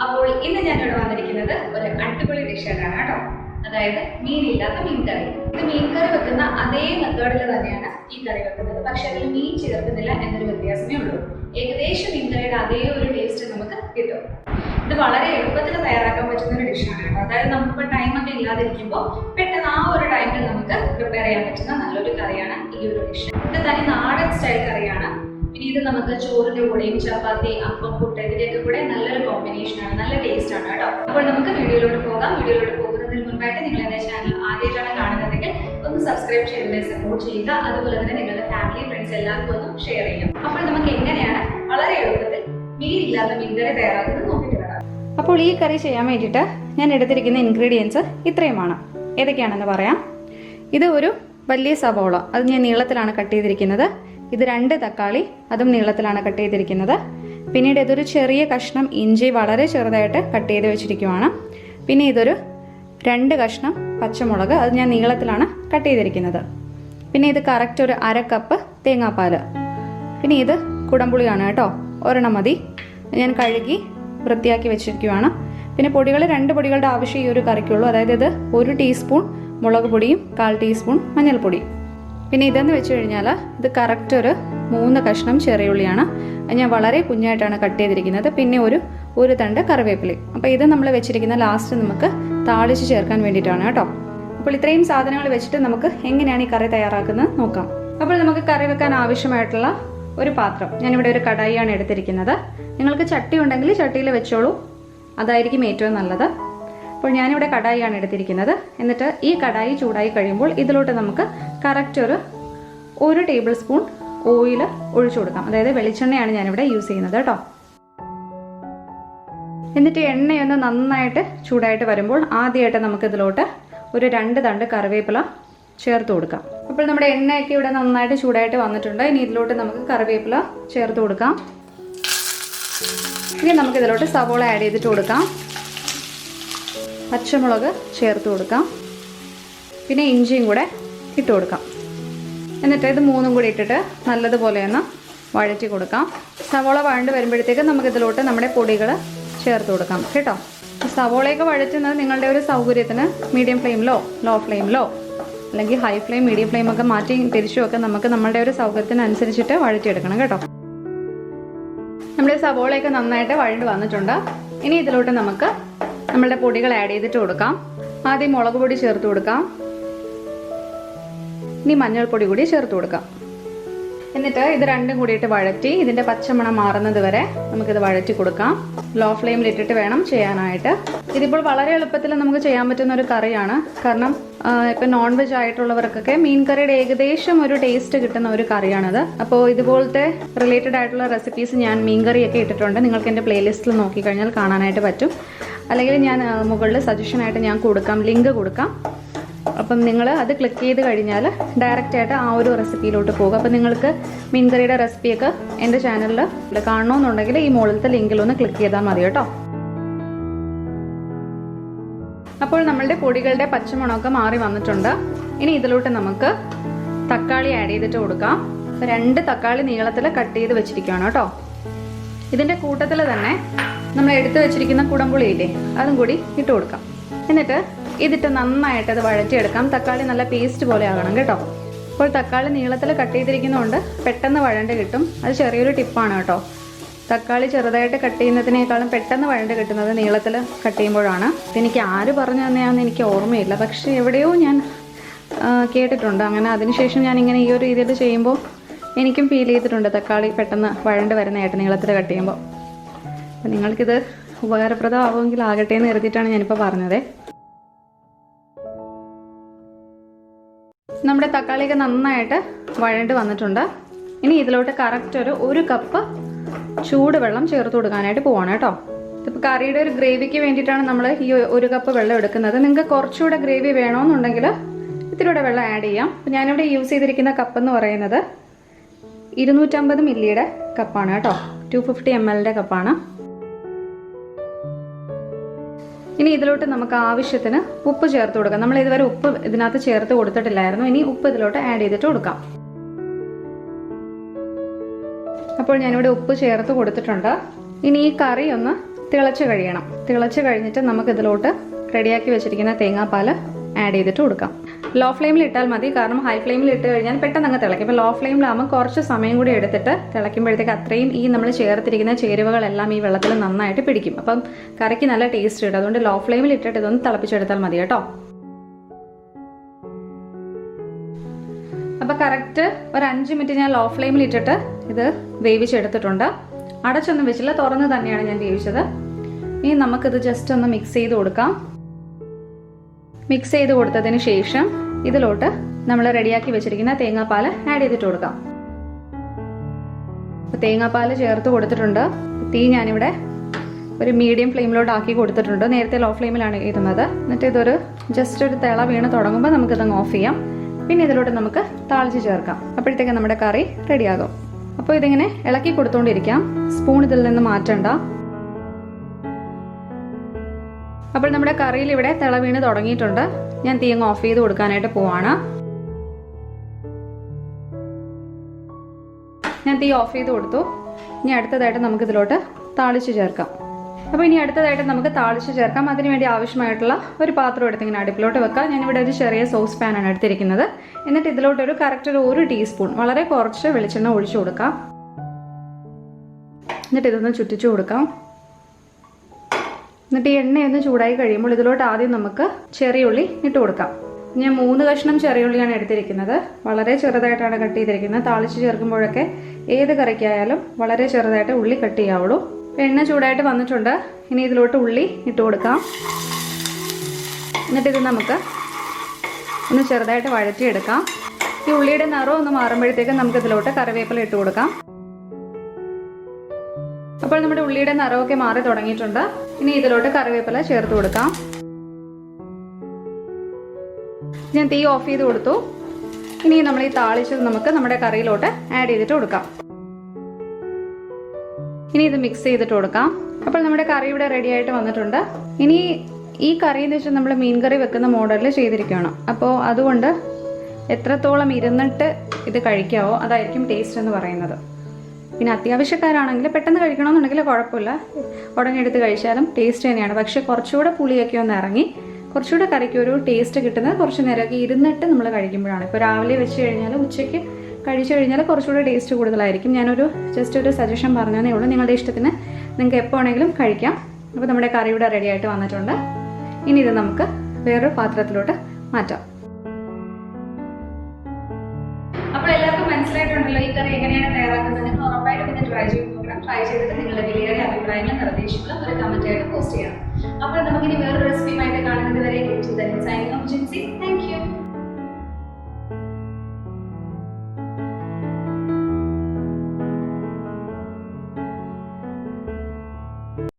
അപ്പോൾ ഇന്ന് ഞാനിവിടെ വന്നിരിക്കുന്നത് ഒരു അടിപൊളി ഡിഷായിട്ടാണ് കേട്ടോ. അതായത് മീനില്ലാത്ത മീൻ കറി. ഇത് മീൻ കറി വെക്കുന്ന അതേ മെത്തേഡിൽ തന്നെയാണ് ഈ കറി വെക്കുന്നത്. പക്ഷെ അതിൽ മീൻ ചേർക്കുന്നില്ല എന്നൊരു വ്യത്യാസമേ ഉള്ളൂ. ഏകദേശം മീൻ കറിയുടെ അതേ ഒരു ടേസ്റ്റ് നമുക്ക് കിട്ടും. ഇത് വളരെ എളുപ്പത്തിൽ തയ്യാറാക്കാൻ പറ്റുന്ന ഒരു ഡിഷാണ് കേട്ടോ. അതായത് നമുക്കിപ്പോൾ ടൈമൊക്കെ ഇല്ലാതിരിക്കുമ്പോൾ പെട്ടെന്ന് ആ ഒരു ടൈമിൽ നമുക്ക് പ്രിപ്പയർ ചെയ്യാൻ പറ്റുന്ന നല്ലൊരു കറിയാണ് ഈ ഒരു ഡിഷ്. ഇത് തനി നാടൻ സ്റ്റൈൽ കറിയാണ്. പിന്നെ ഇത് നമുക്ക് ചോറിന്റെ കൂടെയും ചപ്പാത്തി, അപ്പം, പുട്ട് ഇതിന്റെയൊക്കെ കൂടെ നല്ലൊരു കോമ്പിനേഷനാണ്, നല്ല ടേസ്റ്റ് ആണ് കേട്ടോ. അപ്പോൾ നമുക്ക് വീഡിയോയിലോട്ട് പോകാം. വീഡിയോയിലോട്ട് പോകുന്നതിന് മുൻപായിട്ട് നിങ്ങൾ എന്റെ ചാനൽ ആദ്യമായിട്ടാണ് കാണുന്നതെങ്കിൽ ഒന്ന് സബ്സ്ക്രൈബ് ചെയ്ത് സപ്പോർട്ട് ചെയ്യുക. അതുപോലെ തന്നെ നിങ്ങളുടെ ഫാമിലി, ഫ്രണ്ട്സ് എല്ലാവർക്കും ഒന്ന് ഷെയർ ചെയ്യാം. അപ്പോൾ നമുക്ക് എങ്ങനെയാണ് വളരെ എളുപ്പത്തിൽ മീനില്ലാത്ത മീൻ കറി തയ്യാറാക്കുന്നത് നോക്കിയിട്ട് വരാം. അപ്പോൾ ഈ കറി ചെയ്യാൻ വേണ്ടിയിട്ട് ഞാൻ എടുത്തിരിക്കുന്ന ഇൻഗ്രീഡിയൻസ് ഇത്രയുമാണ്. ഏതൊക്കെയാണെന്ന് പറയാം. ഇത് ഒരു വലിയ സവോള, അത് ഞാൻ നീളത്തിലാണ് കട്ട് ചെയ്തിരിക്കുന്നത്. ഇത് 2 തക്കാളി, അതും നീളത്തിലാണ് കട്ട് ചെയ്തിരിക്കുന്നത്. പിന്നീട് ഇതൊരു ചെറിയ കഷ്ണം ഇഞ്ചി വളരെ ചെറുതായിട്ട് കട്ട് ചെയ്ത് വെച്ചിരിക്കുവാണ്. പിന്നെ ഇതൊരു 2 കഷ്ണം പച്ചമുളക്, അത് ഞാൻ നീളത്തിലാണ് കട്ട് ചെയ്തിരിക്കുന്നത്. പിന്നെ ഇത് കറക്റ്റ് ഒരു 1/2 കപ്പ് തേങ്ങാപ്പാൽ. പിന്നെ ഇത് കുടംപുളിയാണ് കേട്ടോ, ഒരെണ്ണം മതി. ഞാൻ കഴുകി വൃത്തിയാക്കി വെച്ചിരിക്കുവാണ്. പിന്നെ പൊടികൾ 2 പൊടികളുടെ ആവശ്യം ഈ ഒരു കറിക്കുള്ളൂ. അതായത് ഇത് 1 ടീസ്പൂൺ മുളക് പൊടിയും 1/4 ടീസ്പൂൺ മഞ്ഞൾപ്പൊടിയും. പിന്നെ ഇതെന്ന് വെച്ച് കഴിഞ്ഞാൽ ഇത് കറക്റ്റ് ഒരു 3 കഷ്ണം ചെറിയുള്ളിയാണ്. ഞാൻ വളരെ കുഞ്ഞായിട്ടാണ് കട്ട് ചെയ്തിരിക്കുന്നത്. പിന്നെ ഒരു തണ്ട് കറിവേപ്പില. അപ്പോൾ ഇത് നമ്മൾ വെച്ചിരിക്കുന്ന ലാസ്റ്റ് നമുക്ക് താളിച്ച് ചേർക്കാൻ വേണ്ടിയിട്ടാണ് കേട്ടോ. അപ്പോൾ ഇത്രയും സാധനങ്ങൾ വെച്ചിട്ട് നമുക്ക് എങ്ങനെയാണ് ഈ കറി തയ്യാറാക്കുന്നത് നോക്കാം. അപ്പോൾ നമുക്ക് കറി വെക്കാൻ ആവശ്യമായിട്ടുള്ള ഒരു പാത്രം, ഞാനിവിടെ ഒരു കടായിയാണ് എടുത്തിരിക്കുന്നത്. നിങ്ങൾക്ക് ചട്ടി ഉണ്ടെങ്കിൽ ചട്ടിയിൽ വെച്ചോളൂ, അതായിരിക്കും ഏറ്റവും നല്ലത്. അപ്പോൾ ഞാനിവിടെ കടായിയാണ് എടുത്തിരിക്കുന്നത്. എന്നിട്ട് ഈ കടായി ചൂടായി കഴിയുമ്പോൾ ഇതിലോട്ട് നമുക്ക് കറക്റ്റ് ഒരു ടേബിൾ സ്പൂൺ ഓയിൽ ഒഴിച്ചു കൊടുക്കാം. അതായത് വെളിച്ചെണ്ണയാണ് ഞാനിവിടെ യൂസ് ചെയ്യുന്നത് കേട്ടോ. എന്നിട്ട് എണ്ണയൊന്ന് നന്നായിട്ട് ചൂടായിട്ട് വരുമ്പോൾ ആദ്യമായിട്ട് നമുക്ക് ഇതിലോട്ട് ഒരു 2 തണ്ട് കറിവേപ്പില ചേർത്ത് കൊടുക്കാം. അപ്പോൾ നമ്മുടെ എണ്ണയൊക്കെ ഇവിടെ നന്നായിട്ട് ചൂടായിട്ട് വന്നിട്ടുണ്ട്. ഇനി ഇതിലോട്ട് നമുക്ക് കറിവേപ്പില ചേർത്ത് കൊടുക്കാം. ഇനി നമുക്ക് ഇതിലോട്ട് സവോള ആഡ് ചെയ്തിട്ട് കൊടുക്കാം. പച്ചമുളക് ചേർത്ത് കൊടുക്കാം. പിന്നെ ഇഞ്ചിയും കൂടെ ഇട്ട് കൊടുക്കാം. എന്നിട്ട് ഇത് 3ഉം കൂടി ഇട്ടിട്ട് നല്ലതുപോലെ ഒന്ന് വഴറ്റി കൊടുക്കാം. സവോള വഴണ്ട് വരുമ്പോഴത്തേക്ക് നമുക്ക് ഇതിലോട്ട് നമ്മുടെ പൊടികൾ ചേർത്ത് കൊടുക്കാം കേട്ടോ. സവോളയൊക്കെ വഴറ്റുന്നത് നിങ്ങളുടെ ഒരു സൗകര്യത്തിന് മീഡിയം ഫ്ലെയിമിലോ ലോ ഫ്ലെയിമിലോ അല്ലെങ്കിൽ ഹൈ ഫ്ലെയിം, മീഡിയം ഫ്ലെയിമൊക്കെ മാറ്റി തിരിച്ചുമൊക്കെ നമുക്ക് നമ്മുടെ ഒരു സൗകര്യത്തിനനുസരിച്ചിട്ട് വഴറ്റിയെടുക്കണം കേട്ടോ. നമ്മുടെ സവോളയൊക്കെ നന്നായിട്ട് വഴണ്ട് വന്നിട്ടുണ്ട്. ഇനി ഇതിലോട്ട് നമുക്ക് നമ്മളുടെ പൊടികൾ ആഡ് ചെയ്തിട്ട് കൊടുക്കാം. ആദ്യം മുളക് പൊടി ചേർത്ത് കൊടുക്കാം. ഇനി മഞ്ഞൾപ്പൊടി കൂടി ചേർത്ത് കൊടുക്കാം. എന്നിട്ട് ഇത് 2ഉം കൂടിയിട്ട് വഴറ്റി ഇതിന്റെ പച്ചമണം മാറുന്നത് വരെ നമുക്കിത് വഴറ്റി കൊടുക്കാം. ലോ ഫ്ലെയിമിൽ ഇട്ടിട്ട് വേണം ചെയ്യാനായിട്ട്. ഇതിപ്പോൾ വളരെ എളുപ്പത്തിൽ നമുക്ക് ചെയ്യാൻ പറ്റുന്ന ഒരു കറിയാണ്. കാരണം ഇപ്പം നോൺ വെജ് ആയിട്ടുള്ളവർക്കൊക്കെ മീൻ കറിയുടെ ഏകദേശം ഒരു ടേസ്റ്റ് കിട്ടുന്ന ഒരു കറിയാണത്. അപ്പോൾ ഇതുപോലത്തെ റിലേറ്റഡ് ആയിട്ടുള്ള റെസിപ്പീസ് ഞാൻ മീൻ കറിയൊക്കെ ഇട്ടിട്ടുണ്ട്. നിങ്ങൾക്ക് എൻ്റെ പ്ലേലിസ്റ്റിൽ നോക്കിക്കഴിഞ്ഞാൽ കാണാനായിട്ട് പറ്റും. അല്ലെങ്കിൽ ഞാൻ മുകളിൽ സജഷനായിട്ട് ഞാൻ കൊടുക്കാം, ലിങ്ക് കൊടുക്കാം. അപ്പം നിങ്ങൾ അത് ക്ലിക്ക് ചെയ്ത് കഴിഞ്ഞാൽ ഡയറക്റ്റായിട്ട് ആ ഒരു റെസിപ്പിയിലോട്ട് പോകും. അപ്പം നിങ്ങൾക്ക് മീൻ കറിയുടെ റെസിപ്പിയൊക്കെ എൻ്റെ ചാനലിൽ കാണണമെന്നുണ്ടെങ്കിൽ ഈ മുകളിലത്തെ ലിങ്കിലൊന്ന് ക്ലിക്ക് ചെയ്താൽ മതി കേട്ടോ. അപ്പോൾ നമ്മളുടെ പൊടികളുടെ പച്ചമണമൊക്കെ മാറി വന്നിട്ടുണ്ട്. ഇനി ഇതിലോട്ട് നമുക്ക് തക്കാളി ആഡ് ചെയ്തിട്ട് കൊടുക്കാം. 2 തക്കാളി നീളത്തിൽ കട്ട് ചെയ്ത് വെച്ചിരിക്കുകയാണ് കേട്ടോ. ഇതിൻ്റെ കൂട്ടത്തിൽ തന്നെ നമ്മൾ എടുത്തു വെച്ചിരിക്കുന്ന കുടംപുളിയില്ലേ, അതും കൂടി ഇട്ട് കൊടുക്കാം. എന്നിട്ട് ഇതിട്ട് നന്നായിട്ട് അത് വഴറ്റിയെടുക്കാം. തക്കാളി നല്ല പേസ്റ്റ് പോലെ ആകണം കേട്ടോ. അപ്പോൾ തക്കാളി നീളത്തിൽ കട്ട് ചെയ്തിരിക്കുന്നതുകൊണ്ട് പെട്ടെന്ന് വഴണ്ട് കിട്ടും. അത് ചെറിയൊരു ടിപ്പാണ് കേട്ടോ. തക്കാളി ചെറുതായിട്ട് കട്ട് ചെയ്യുന്നതിനേക്കാളും പെട്ടെന്ന് വഴണ്ട് കിട്ടുന്നത് നീളത്തിൽ കട്ട് ചെയ്യുമ്പോഴാണ്. ഇതെനിക്ക് ആര് പറഞ്ഞു തന്നെയാണെന്ന് എനിക്ക് ഓർമ്മയില്ല, പക്ഷേ എവിടെയോ ഞാൻ കേട്ടിട്ടുണ്ട്. അങ്ങനെ അതിനുശേഷം ഞാൻ ഇങ്ങനെ ഈ ഒരു രീതിയിൽ ചെയ്യുമ്പോൾ എനിക്കും ഫീൽ ചെയ്തിട്ടുണ്ട് തക്കാളി പെട്ടെന്ന് വഴണ്ട് വരുന്നതായിട്ട് നീളത്തിൽ കട്ട് ചെയ്യുമ്പോൾ. അപ്പം നിങ്ങൾക്കിത് ഉപകാരപ്രദമാവുമെങ്കിൽ ആകട്ടെ എന്ന് കരുതിയിട്ടാണ് ഞാനിപ്പോൾ പറഞ്ഞത്. നമ്മുടെ തക്കാളിയൊക്കെ നന്നായിട്ട് വഴണ്ട് വന്നിട്ടുണ്ട്. ഇനി ഇതിലോട്ട് കറക്റ്റ് ഒരു കപ്പ് ചൂടുവെള്ളം ചേർത്ത് കൊടുക്കാനായിട്ട് പോവാണ് കേട്ടോ. ഇതിപ്പോൾ കറിയുടെ ഒരു ഗ്രേവിക്ക് വേണ്ടിയിട്ടാണ് നമ്മൾ ഈ 1 കപ്പ് വെള്ളം എടുക്കുന്നത്. നിങ്ങൾക്ക് കുറച്ചുകൂടെ ഗ്രേവി വേണമെന്നുണ്ടെങ്കിൽ ഇത്തിരിയുടെ വെള്ളം ആഡ് ചെയ്യാം. അപ്പോൾ ഞാനിവിടെ യൂസ് ചെയ്തിരിക്കുന്ന കപ്പ് എന്ന് പറയുന്നത് 250 മില്ലിയുടെ കപ്പാണ് കേട്ടോ. 250 ml കപ്പാണ്. ഇനി ഇതിലോട്ട് നമുക്ക് ആവശ്യത്തിന് ഉപ്പ് ചേർത്ത് കൊടുക്കാം. നമ്മൾ ഇതുവരെ ഉപ്പ് ഇതിനകത്ത് ചേർത്ത് കൊടുത്തിട്ടില്ലായിരുന്നു. ഇനി ഉപ്പ് ഇതിലോട്ട് ആഡ് ചെയ്തിട്ട് കൊടുക്കാം. അപ്പോൾ ഞാനിവിടെ ഉപ്പ് ചേർത്ത് കൊടുത്തിട്ടുണ്ട്. ഇനി ഈ കറി ഒന്ന് തിളച്ച് കഴിയണം. തിളച്ച് കഴിഞ്ഞിട്ട് നമുക്ക് ഇതിലോട്ട് റെഡിയാക്കി വെച്ചിരിക്കുന്ന തേങ്ങാപ്പാൽ ആഡ് ചെയ്തിട്ട് കൊടുക്കാം. ലോ ഫ്ലെയിമിൽ ഇട്ടാൽ മതി, കാരണം ഹൈ ഫ്ലെയിമിൽ ഇട്ട് കഴിഞ്ഞാൽ പെട്ടെന്ന് അങ്ങ് തിളയ്ക്കും. ഇപ്പോൾ ലോ ഫ്ലെയിമിലാകുമ്പോൾ കുറച്ച് സമയം കൂടി എടുത്തിട്ട് തിളയ്ക്കുമ്പോഴത്തേക്ക് അത്രയും ഈ നമ്മൾ ചേർത്തിരിക്കുന്ന ചേരുവകളെല്ലാം ഈ വെള്ളത്തിൽ നന്നായിട്ട് പിടിക്കും. അപ്പം കറിക്ക് നല്ല ടേസ്റ്റ് കിട്ടും. അതുകൊണ്ട് ലോ ഫ്ലെയിമിൽ ഇട്ടിട്ട് ഇതൊന്ന് തിളപ്പിച്ചെടുത്താൽ മതി കേട്ടോ. അപ്പോൾ കറക്റ്റ് ഒരു 5 മിനിറ്റ് ഞാൻ ലോ ഫ്ലെയിമിൽ ഇട്ടിട്ട് ഇത് വേവിച്ചെടുത്തിട്ടുണ്ട്. അടച്ചൊന്നും വെച്ചില്ല, തുറന്ന് തന്നെയാണ് ഞാൻ വേവിച്ചത്. ഇനി നമുക്കിത് ജസ്റ്റ് ഒന്ന് മിക്സ് ചെയ്ത് കൊടുക്കാം. മിക്സ് ചെയ്ത് കൊടുത്തതിന് ശേഷം ഇതിലോട്ട് നമ്മൾ റെഡിയാക്കി വെച്ചിരിക്കുന്ന തേങ്ങാപ്പാൽ ആഡ് ചെയ്തിട്ട് കൊടുക്കാം. തേങ്ങാപ്പാൽ ചേർത്ത് കൊടുത്തിട്ടുണ്ട്. തീ ഞാനിവിടെ ഒരു മീഡിയം ഫ്ലെയിമിലോട്ട് ആക്കി കൊടുത്തിട്ടുണ്ട്. നേരത്തെ ലോ ഫ്ലെയിമിലാണ് ഇടുന്നത്. എന്നിട്ട് ഇതൊരു ജസ്റ്റ് ഒരു തിള വീണ് തുടങ്ങുമ്പോൾ നമുക്കിതങ്ങ് ഓഫ് ചെയ്യാം. പിന്നെ ഇതിലോട്ട് നമുക്ക് താളിച്ച് ചേർക്കാം. അപ്പോഴത്തേക്ക് നമ്മുടെ കറി റെഡിയാകും. അപ്പോൾ ഇതിങ്ങനെ ഇളക്കി കൊടുത്തുകൊണ്ടിരിക്കാം. സ്പൂൺ ഇതിൽ നിന്ന് മാറ്റണ്ട. അപ്പോൾ നമ്മുടെ കറിയിൽ ഇവിടെ തിള വീണ് തുടങ്ങിയിട്ടുണ്ട്. ഞാൻ തീ അങ്ങ് ഓഫ് ചെയ്ത് കൊടുക്കാനായിട്ട് പോവാണ്. ഞാൻ തീ ഓഫ് ചെയ്ത് കൊടുത്തു. ഇനി അടുത്തതായിട്ട് നമുക്ക് ഇതിലോട്ട് താളിച്ച് ചേർക്കാം. അപ്പോൾ ഇനി അടുത്തതായിട്ട് നമുക്ക് താളിച്ച് ചേർക്കാം. അതിനുവേണ്ടി ആവശ്യമായിട്ടുള്ള ഒരു പാത്രം എടുത്ത് ഇങ്ങനെ അടുപ്പിലോട്ട് വെക്കാം. ഞാനിവിടെ ഒരു ചെറിയ സോസ് പാനാണ് എടുത്തിരിക്കുന്നത്. എന്നിട്ട് ഇതിലോട്ടൊരു കറക്റ്റ് 1 ടീസ്പൂൺ വളരെ കുറച്ച് വെളിച്ചെണ്ണ ഒഴിച്ചു കൊടുക്കാം. എന്നിട്ട് ഇതൊന്ന് ചുറ്റിച്ചു കൊടുക്കാം. എന്നിട്ട് ഈ എണ്ണയൊന്ന് ചൂടായി കഴിയുമ്പോൾ ഇതിലോട്ട് ആദ്യം നമുക്ക് ചെറിയുള്ളി ഇട്ട് കൊടുക്കാം. ഞാൻ 3 കഷ്ണം ചെറിയുള്ളിയാണ് എടുത്തിരിക്കുന്നത്. വളരെ ചെറുതായിട്ടാണ് കട്ട് ചെയ്തിരിക്കുന്നത്. താളിച്ച് ചേർക്കുമ്പോഴൊക്കെ ഏത് കറിക്കായാലും വളരെ ചെറുതായിട്ട് ഉള്ളി കട്ട് ചെയ്യാവുള്ളൂ. എണ്ണ ചൂടായിട്ട് വന്നിട്ടുണ്ട്. ഇനി ഇതിലോട്ട് ഉള്ളി ഇട്ട് കൊടുക്കാം. എന്നിട്ട് ഇത് നമുക്ക് ഒന്ന് ചെറുതായിട്ട് വഴറ്റിയെടുക്കാം. ഈ ഉള്ളിയുടെ നിറം ഒന്ന് മാറുമ്പോഴത്തേക്കും നമുക്ക് ഇതിലോട്ട് കറിവേപ്പില ഇട്ട് കൊടുക്കാം. അപ്പോൾ നമ്മുടെ ഉള്ളിയുടെ നിറമൊക്കെ മാറി തുടങ്ങിയിട്ടുണ്ട്. ഇനി ഇതിലോട്ട് കറിവേപ്പില ചേർത്ത് കൊടുക്കാം. ഞാൻ തീ ഓഫ് ചെയ്ത് കൊടുത്തു. ഇനി നമ്മൾ ഈ താളിച്ചത് നമുക്ക് നമ്മുടെ കറിയിലോട്ട് ആഡ് ചെയ്തിട്ട് കൊടുക്കാം. ഇനി ഇത് മിക്സ് ചെയ്തിട്ട് കൊടുക്കാം. അപ്പോൾ നമ്മുടെ കറി ഇവിടെ റെഡി ആയിട്ട് വന്നിട്ടുണ്ട്. ഇനി ഈ കറി എന്ന് വെച്ചാൽ നമ്മൾ മീൻ കറി വെക്കുന്ന മോഡലിൽ ചെയ്തിരിക്കുകയാണ്. അപ്പോൾ അതുകൊണ്ട് എത്രത്തോളം ഇരുന്നിട്ട് ഇത് കഴിക്കാവോ അതായിരിക്കും ടേസ്റ്റ് എന്ന് പറയുന്നത്. പിന്നെ അത്യാവശ്യക്കാരാണെങ്കിൽ പെട്ടെന്ന് കഴിക്കണമെന്നുണ്ടെങ്കിൽ കുഴപ്പമില്ല, ഉടനെ എടുത്ത് കഴിച്ചാലും ടേസ്റ്റ് തന്നെയാണ്. പക്ഷേ കുറച്ചുകൂടെ പുളിയൊക്കെ ഒന്ന് ഇറങ്ങി കുറച്ചുകൂടെ കറിക്ക് ഒരു ടേസ്റ്റ് കിട്ടുന്നത് കുറച്ച് നേരമൊക്കെ ഇരുന്നിട്ട് നമ്മൾ കഴിക്കുമ്പോഴാണ്. ഇപ്പോൾ രാവിലെ വെച്ച് കഴിഞ്ഞാൽ ഉച്ചയ്ക്ക് കഴിച്ചു കഴിഞ്ഞാൽ കുറച്ചുകൂടെ ടേസ്റ്റ് കൂടുതലായിരിക്കും. ഞാനൊരു ജസ്റ്റ് ഒരു സജഷൻ പറഞ്ഞതേ ഉള്ളൂ. നിങ്ങളുടെ ഇഷ്ടത്തിന് നിങ്ങൾക്ക് എപ്പോൾ വേണമെങ്കിലും കഴിക്കാം. അപ്പോൾ നമ്മുടെ കറി ഇവിടെ റെഡി ആയിട്ട് വന്നിട്ടുണ്ട്. ഇനി ഇത് നമുക്ക് വേറൊരു പാത്രത്തിലോട്ട് മാറ്റാം. അപ്പോൾ എല്ലാവർക്കും മനസ്സിലായിട്ടുണ്ടല്ലോ ഈ കറി എങ്ങനെയാണ് തയ്യാറാക്കുന്നത്. നിങ്ങൾ ഉറപ്പായിട്ടും ഇത് ട്രൈ ചെയ്ത് നോക്കണം. ട്രൈ ചെയ്തിട്ട് നിങ്ങളുടെ വിലയേറിയ അഭിപ്രായങ്ങളും നിർദ്ദേശങ്ങളും ഒരു കമൻറ്റായിട്ട് പോസ്റ്റ് ചെയ്യണം. അപ്പോൾ നമുക്കിനി വേറൊരു റെസിപ്പിയുമായിട്ട് കാണുന്നത് വരെ ജിൻസി. Thank you.